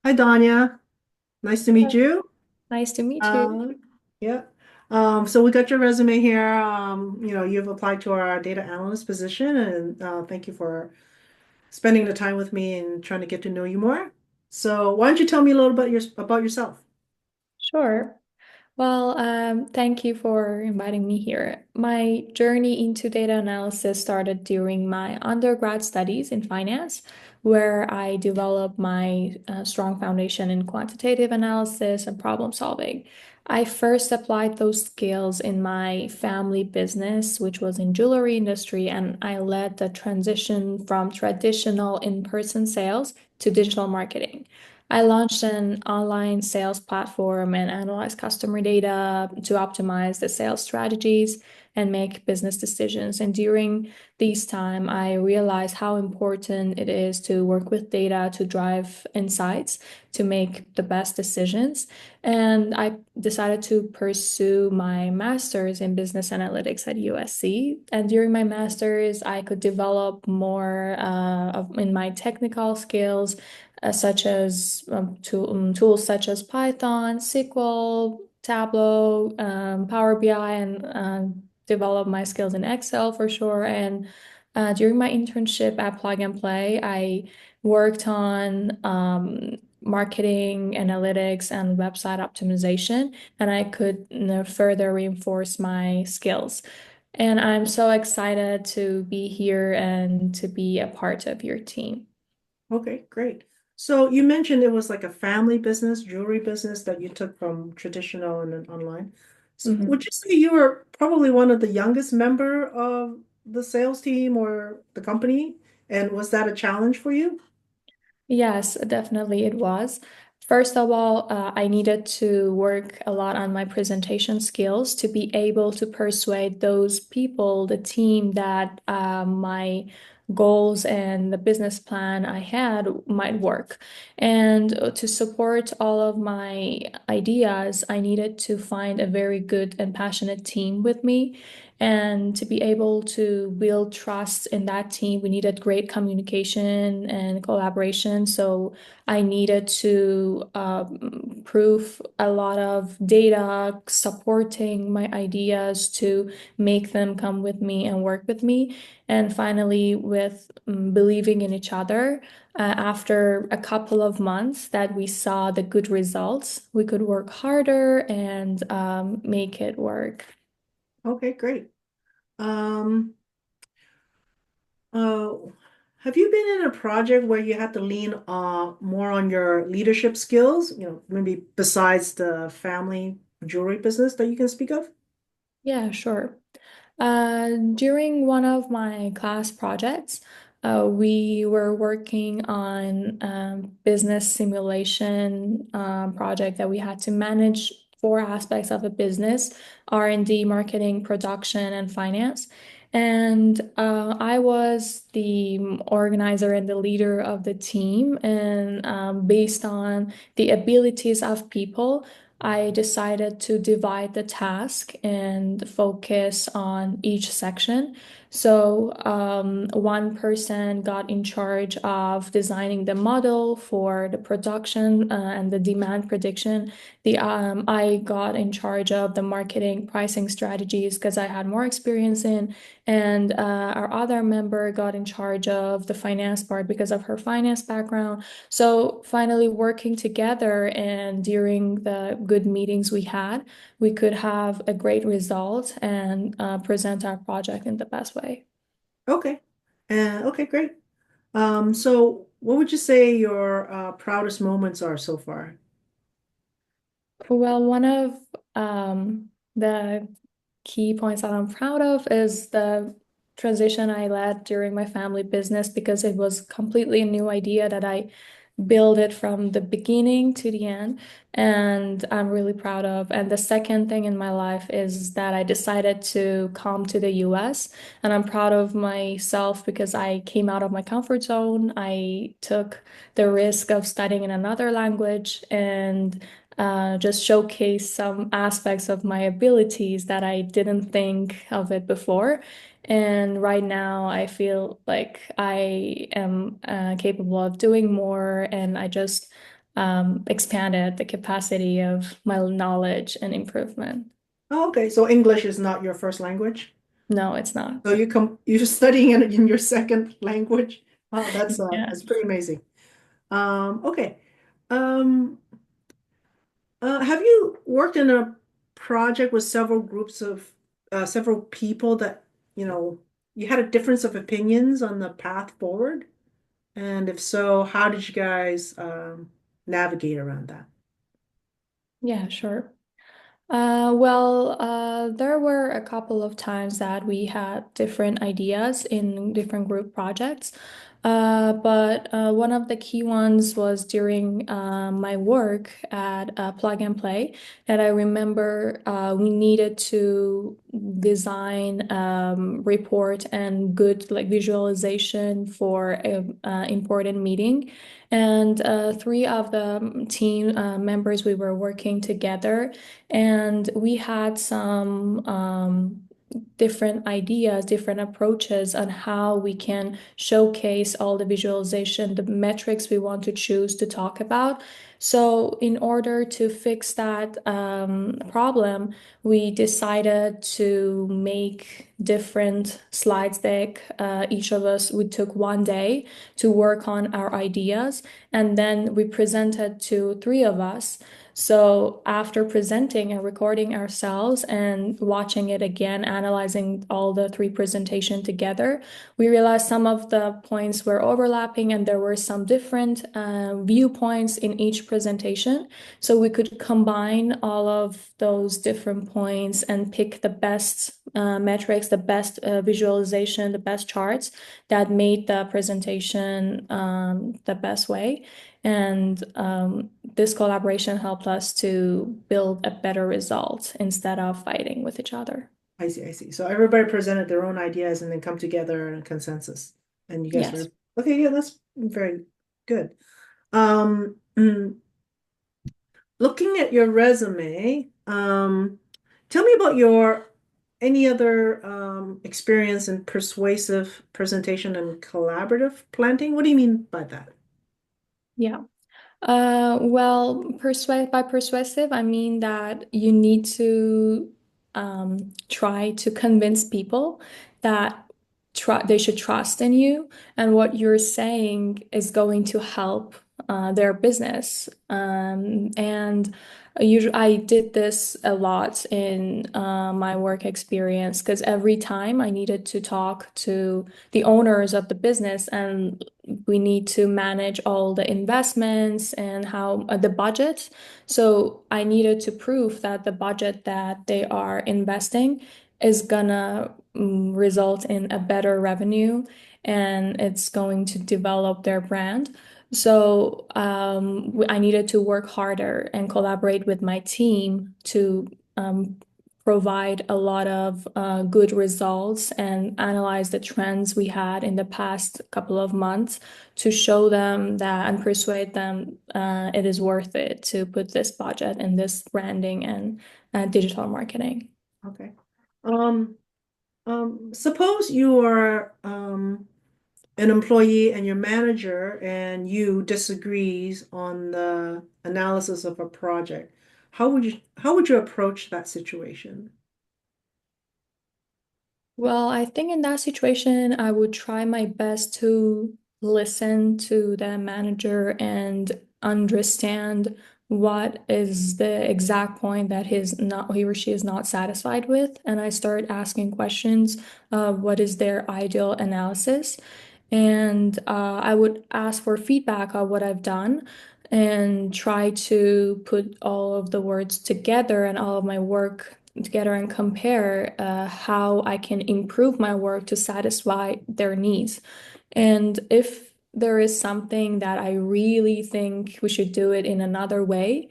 Hi, Donya. Nice to meet you. Nice to meet you. Uh, yeah. So we got your resume here. You've applied to our data analyst position, and thank you for spending the time with me and trying to get to know you more. So why don't you tell me a little bit about yourself? Sure. Well, thank you for inviting me here. My journey into data analysis started during my undergrad studies in finance, where I developed my strong foundation in quantitative analysis and problem solving. I first applied those skills in my family business, which was in jewelry industry, and I led the transition from traditional in-person sales to digital marketing. I launched an online sales platform and analyzed customer data to optimize the sales strategies and make business decisions. And during this time, I realized how important it is to work with data to drive insights, to make the best decisions. And I decided to pursue my master's in business analytics at USC. And during my master's, I could develop more in my technical skills such as tools such as Python, SQL, Tableau, Power BI, and develop my skills in Excel for sure. And during my internship at Plug and Play, I worked on marketing, analytics, and website optimization, and I could further reinforce my skills. And I'm so excited to be here and to be a part of your team. Okay, great. So you mentioned it was like a family business, jewelry business that you took from traditional and then online. So would Mhm. you say you were probably one of the youngest member of the sales team or the company? And was that a challenge for you? Yes, definitely it was. First of all, I needed to work a lot on my presentation skills to be able to persuade those people, the team, that my goals and the business plan I had might work. And to support all of my ideas, I needed to find a very good and passionate team with me. And to be able to build trust in that team, we needed great communication and collaboration. So I needed to prove a lot of data supporting my ideas to make them come with me and work with me. And finally, with believing in each other, after a couple of months that we saw the good results, we could work harder and make it work. Okay, great. Um, uh, have you been in a project where you had to lean more on your leadership skills, maybe besides the family jewelry business that you can speak of? Yeah, sure. During one of my class projects, we were working on business simulation project that we had to manage four aspects of a business: R&D, marketing, production, and finance. And I was the organizer and the leader of the team. And based on the abilities of people, I decided to divide the task and focus on each section. So, one person got in charge of designing the model for the production and the demand prediction. I got in charge of the marketing pricing strategies because I had more experience in, and our other member got in charge of the finance part because of her finance background. So finally, working together and during the good meetings we had, we could have a great result and present our project in the best way. Okay. Okay, great. So what would you say your proudest moments are so far? Well, one of the key points that I'm proud of is the transition I led during my family business because it was completely a new idea that I build it from the beginning to the end, and I'm really proud of. And the second thing in my life is that I decided to come to the US, and I'm proud of myself because I came out of my comfort zone. I took the risk of studying in another language and just showcase some aspects of my abilities that I didn't think of it before. And right now, I feel like I am capable of doing more, and I just expanded the capacity of my knowledge and improvement. Oh, okay, so English is not your first language. No, it's not. So you're studying it in your second language. Wow, Yeah. that's pretty amazing. Okay. Um, have you worked in a project with several groups of several people that, you know, you had a difference of opinions on the path forward? And if so, how did you guys navigate around that? Yeah, sure. There were a couple of times that we had different ideas in different group projects. But one of the key ones was during my work at Plug and Play that I remember we needed to design report and good like visualization for a important meeting. And three of the team members, we were working together and we had some different ideas, different approaches on how we can showcase all the visualization, the metrics we want to choose to talk about. So, in order to fix that problem, we decided to make different slides deck. Each of us, we took one day to work on our ideas, and then we presented to three of us. So after presenting and recording ourselves and watching it again, analyzing all the three presentation together, we realized some of the points were overlapping and there were some different viewpoints in each presentation. So we could combine all of those different points and pick the best metrics, the best visualization, the best charts that made the presentation the best way. And this collaboration helped us to build a better result instead of fighting with each other. I see, I see. So everybody presented their own ideas and then come together in a consensus. And you guys Yes. were, okay, yeah, that's very good. Looking at your resume, tell me about your any other experience in persuasive presentation and collaborative planting. What do you mean by that? Yeah. By persuasive, I mean that you need to try to convince people that they should trust in you and what you're saying is going to help their business. And usually, I did this a lot in my work experience because every time I needed to talk to the owners of the business and we need to manage all the investments and how the budget. So I needed to prove that the budget that they are investing is gonna result in a better revenue and it's going to develop their brand. So I needed to work harder and collaborate with my team to provide a lot of good results and analyze the trends we had in the past couple of months to show them that and persuade them it is worth it to put this budget in this branding and digital marketing. Okay. Um, suppose you are an employee and your manager and you disagrees on the analysis of a project. How would you approach that situation? Well, I think in that situation, I would try my best to listen to the manager and understand what is the exact point that he or she is not satisfied with. And I start asking questions of what is their ideal analysis. And I would ask for feedback on what I've done and try to put all of the words together and all of my work together and compare how I can improve my work to satisfy their needs. And if there is something that I really think we should do it in another way,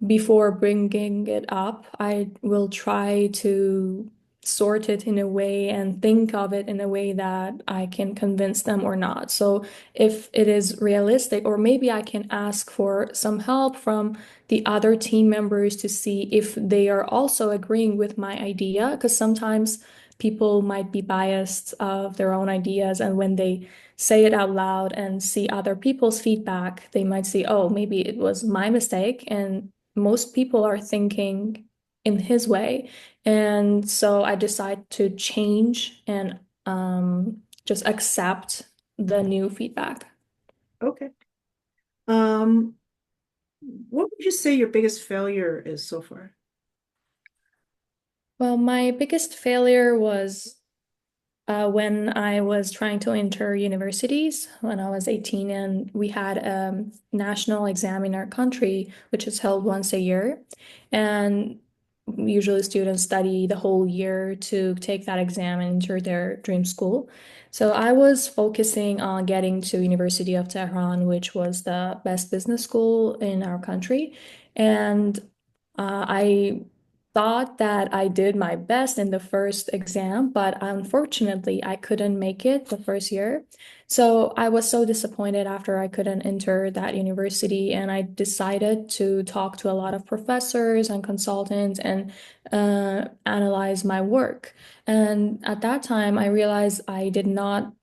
before bringing it up, I will try to sort it in a way and think of it in a way that I can convince them or not. So if it is realistic, or maybe I can ask for some help from the other team members to see if they are also agreeing with my idea, because sometimes people might be biased of their own ideas, and when they say it out loud and see other people's feedback, they might see, oh, maybe it was my mistake. And most people are thinking in his way. And so I decided to change and just accept the new feedback. Okay. Um, what would you say your biggest failure is so far? Well, my biggest failure was when I was trying to enter universities when I was 18, and we had a national exam in our country, which is held once a year. And usually students study the whole year to take that exam and enter their dream school. So I was focusing on getting to University of Tehran, which was the best business school in our country. And I thought that I did my best in the first exam, but unfortunately, I couldn't make it the first year. So I was so disappointed after I couldn't enter that university, and I decided to talk to a lot of professors and consultants and analyze my work. And at that time, I realized I did not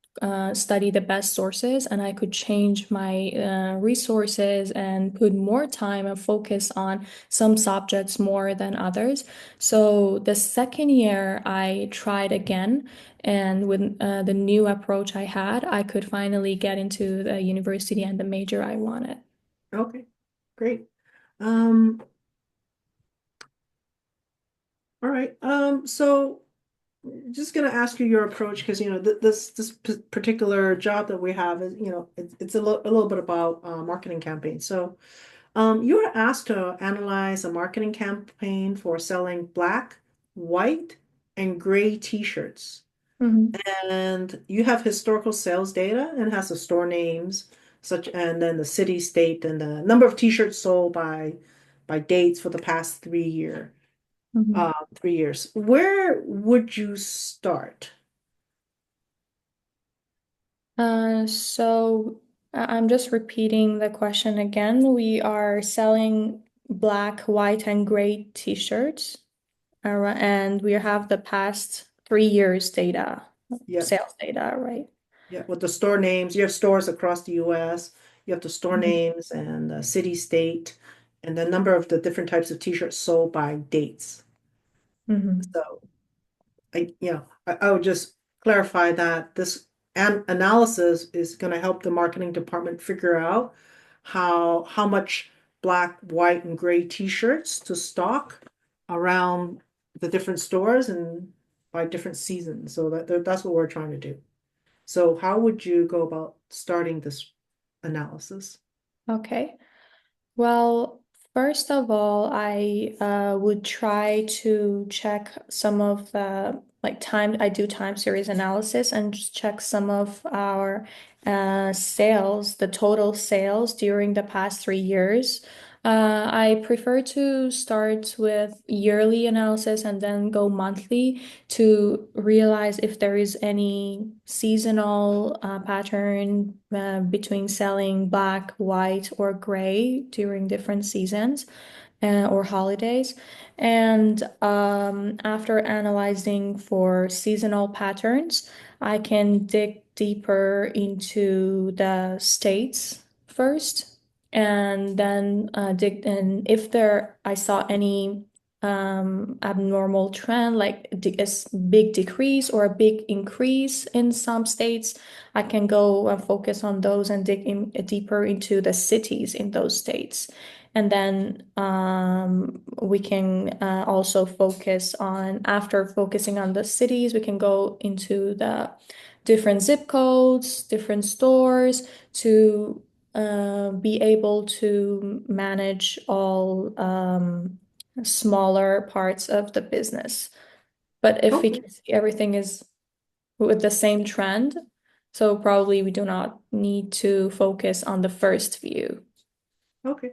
study the best sources, and I could change my resources and put more time and focus on some subjects more than others. So the second year, I tried again, and with the new approach I had, I could finally get into the university and the major I wanted. Okay, great. Um, all right. So just gonna ask you your approach because this particular job that we have is it's a little bit about marketing campaigns. So you were asked to analyze a marketing campaign for selling black, white, and gray t-shirts. Mhm. And you have historical sales data and has the store names, such and then the city, state, and the number of t-shirts sold by dates for the past 3 year, Mhm. 3 years. Where would you start? I'm just repeating the question again. We are selling black, white, and gray t-shirts, and we have the past 3 years data, Yeah, sales data, right? yeah, with the store names. You have stores across the US. You have the store Mhm. names and the city, state, and the number of the different types of t-shirts sold by dates. Mhm. So I would just clarify that this an analysis is going to help the marketing department figure out how much black, white, and gray t-shirts to stock around the different stores and by different seasons. So that's what we're trying to do. So how would you go about starting this analysis? Okay. Well, first of all, I would try to check some of the I do time series analysis and just check some of our sales, the total sales during the past 3 years. I prefer to start with yearly analysis and then go monthly to realize if there is any seasonal pattern between selling black, white, or gray during different seasons or holidays. And after analyzing for seasonal patterns, I can dig deeper into the states first, and then dig in if there I saw any abnormal trend, like a big decrease or a big increase in some states. I can go and focus on those and dig in deeper into the cities in those states. And then we can also focus on, after focusing on the cities, we can go into the different zip codes, different stores to be able to manage all smaller parts of the business. But if we Okay, can see everything is with the same trend, so probably we do not need to focus on the first view. okay.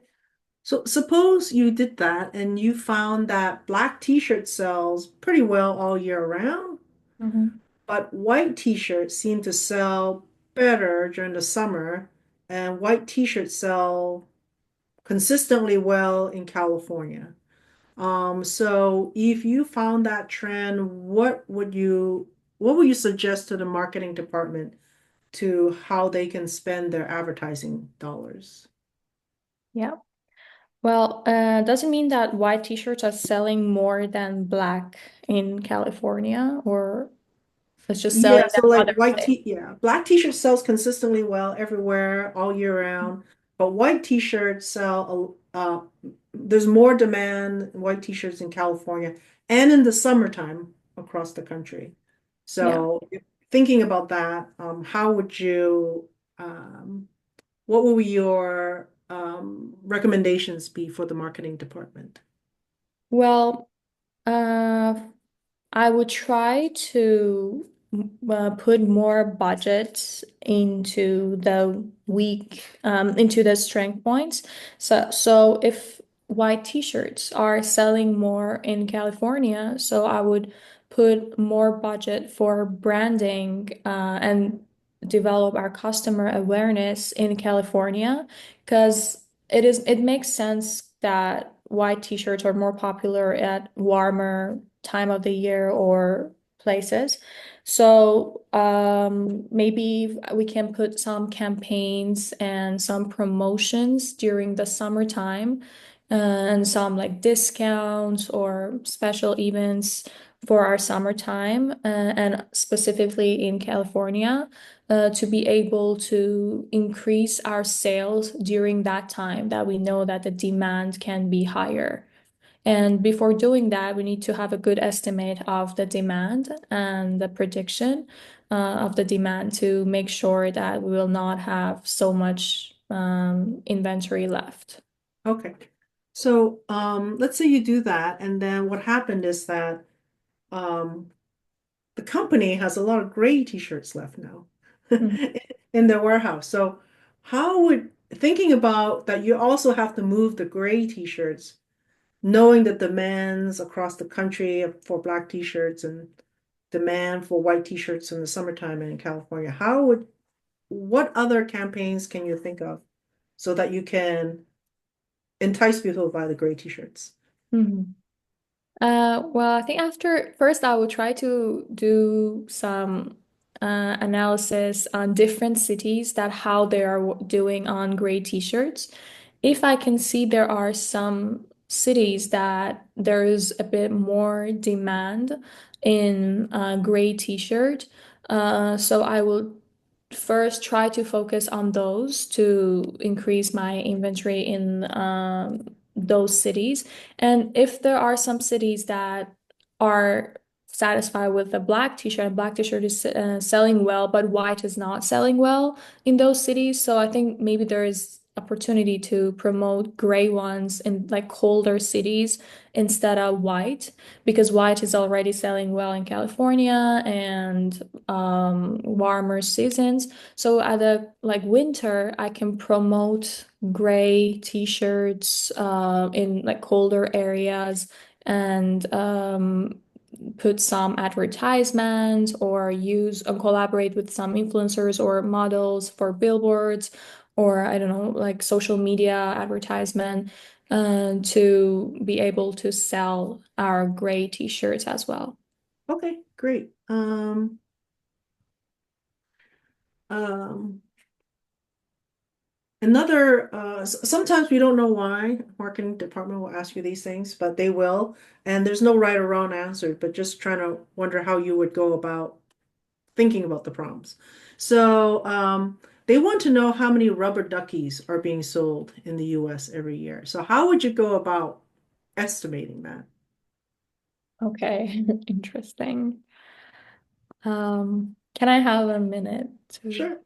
So suppose you did that and you found that black t-shirt sells pretty well all year round, Mhm. but white t-shirts seem to sell better during the summer, and white t-shirts sell consistently well in California. So if you found that trend, what would you suggest to the marketing department to how they can spend their advertising dollars. Yeah. Well, does it mean that white t-shirts are selling more than black in California, or it's just selling Yeah, them so like otherwise? yeah, black t-shirts sells consistently well everywhere, all year round. But white t-shirts sell, there's more demand in white t-shirts in California and in the summertime across the country. Yeah. So thinking about that, how would you, what will your recommendations be for the marketing department? Well, uh, I would try to put more budget into the into the strength points. So if white t-shirts are selling more in California, so I would put more budget for branding and develop our customer awareness in California, because it makes sense that white t-shirts are more popular at warmer time of the year or places. So maybe we can put some campaigns and some promotions during the summertime and some like discounts or special events for our summertime and specifically in California to be able to increase our sales during that time that we know that the demand can be higher. And before doing that, we need to have a good estimate of the demand and the prediction of the demand to make sure that we will not have so much inventory left. Okay. So let's say you do that, and then what happened is that um, the company has a lot of gray t-shirts left now Mhm. in their warehouse. So how would thinking about that you also have to move the gray t-shirts, knowing the demands across the country for black t-shirts and demand for white t-shirts in the summertime in California, what other campaigns can you think of so that you can entice people to buy the gray t-shirts? Mhm. Well, I think after first I will try to do some analysis on different cities that how they are doing on gray t-shirts. If I can see there are some cities that there is a bit more demand in gray t-shirt, so I will first try to focus on those to increase my inventory in those cities. And if there are some cities that are satisfied with the black t-shirt and black t-shirt is selling well, but white is not selling well in those cities. So I think maybe there is opportunity to promote gray ones in like colder cities instead of white, because white is already selling well in California and warmer seasons. So at the like winter, I can promote gray t-shirts in like colder areas and put some advertisements or use and collaborate with some influencers or models for billboards or I don't know, like social media advertisement to be able to sell our gray t-shirts as well. Okay, great. Um, Another, sometimes we don't know why marketing department will ask you these things, but they will. And there's no right or wrong answer, but just trying to wonder how you would go about thinking about the prompts. So, they want to know how many rubber duckies are being sold in the US every year. So how would you go about estimating that? Okay, interesting. Can I have a minute to? Sure.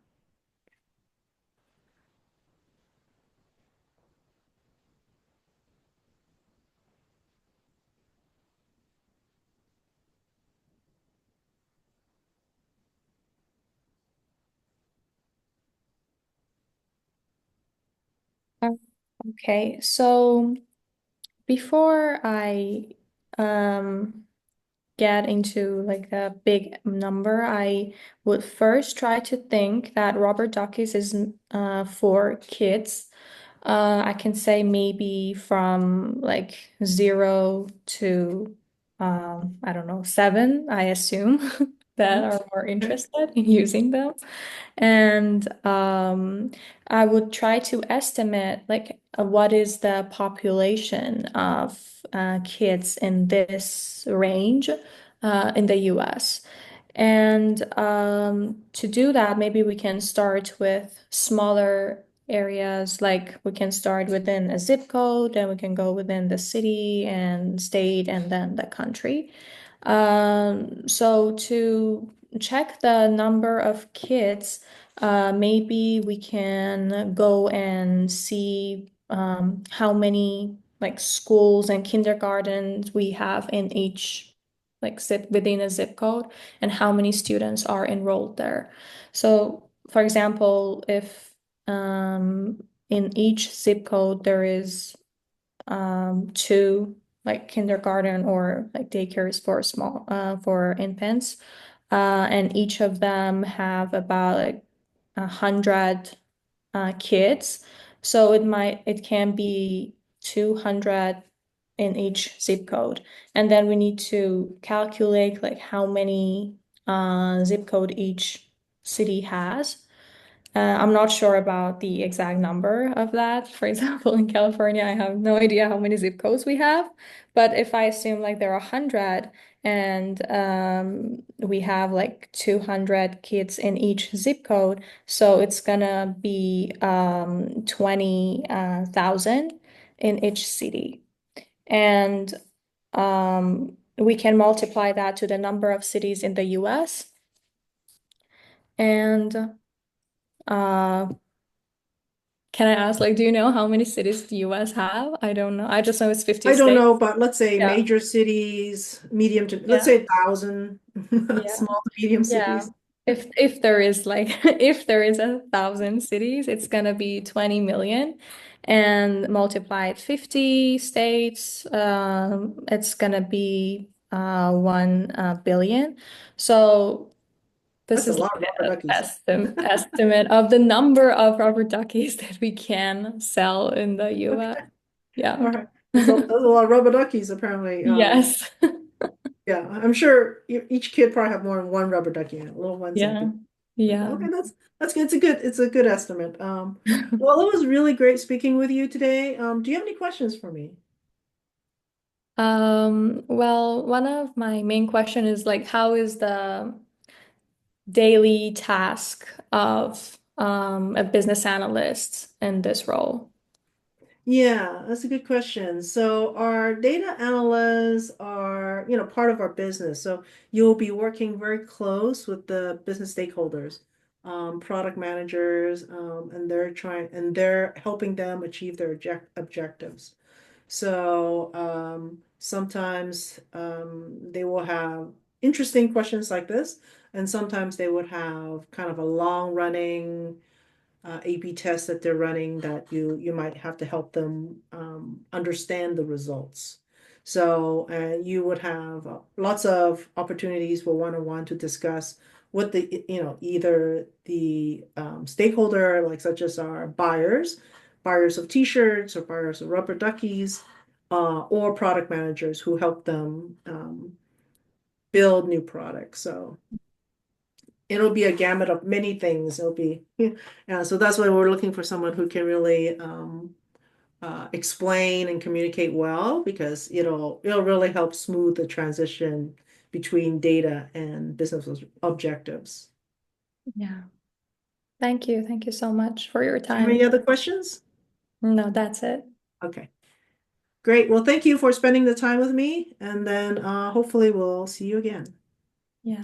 Okay, so before I um get into like a big number, I would first try to think that Robert Duckys is for kids. I can say maybe from like 0 to I don't know, 7, I assume. that Mhm. are more Okay. interested in using them. And I would try to estimate like what is the population of kids in this range in the US. And to do that, maybe we can start with smaller areas, like we can start within a zip code, then we can go within the city and state and then the country. So to check the number of kids, maybe we can go and see how many like schools and kindergartens we have in each like zip within a zip code and how many students are enrolled there. So, for example, if in each zip code there is two like kindergarten or like daycares for small for infants, and each of them have about like 100 kids. So it can be 200 in each zip code. And then we need to calculate like how many zip code each city has. I'm not sure about the exact number of that. For example, in California, I have no idea how many zip codes we have. But if I assume like there are 100 and we have like 200 kids in each zip code, so it's gonna be 20,000 in each city. And we can multiply that to the number of cities in the US. And uh, can I ask, like, do you know how many cities the US have? I don't know. I just know it's 50 I don't states. know, but let's say Yeah. major cities, medium to, let's Yeah. say 1,000 Yeah. small to medium Yeah. cities. If there is like if there is 1,000 cities, it's gonna be 20 million and multiplied 50 states, it's gonna be 1 billion. So this That's a is lot of like rubber an duckies. estimate of the number of rubber duckies that we can sell in the Okay. US. Yeah. All right. That's a lot of rubber duckies, apparently. Yes. Yeah, I'm sure each kid probably have more than one rubber ducky in it, little ones and Yeah. big. Yeah. Okay, that's good. It's a good estimate. Well, it was really great speaking with you today. Do you have any questions for me? Well, one of my main question is like, how is the daily task of a business analyst in this role? Yeah, that's a good question. So our data analysts are, part of our business. So you'll be working very close with the business stakeholders, product managers, and they're helping them achieve their objectives. So sometimes they will have interesting questions like this, and sometimes they would have kind of a long running A/B test that they're running that you might have to help them understand the results. So you would have lots of opportunities for one-on-one to discuss what either the stakeholder, like such as our buyers of t-shirts or buyers of rubber duckies, or product managers who help them build new products. So it'll be a gamut of many things. It'll be, yeah. So that's why we're looking for someone who can really explain and communicate well, because it'll really help smooth the transition between data and business objectives. Yeah. Thank you. Thank you so much for your Do you have time. any other questions? No, that's it. Okay, great. Well, thank you for spending the time with me, and then hopefully we'll see you again. Yeah.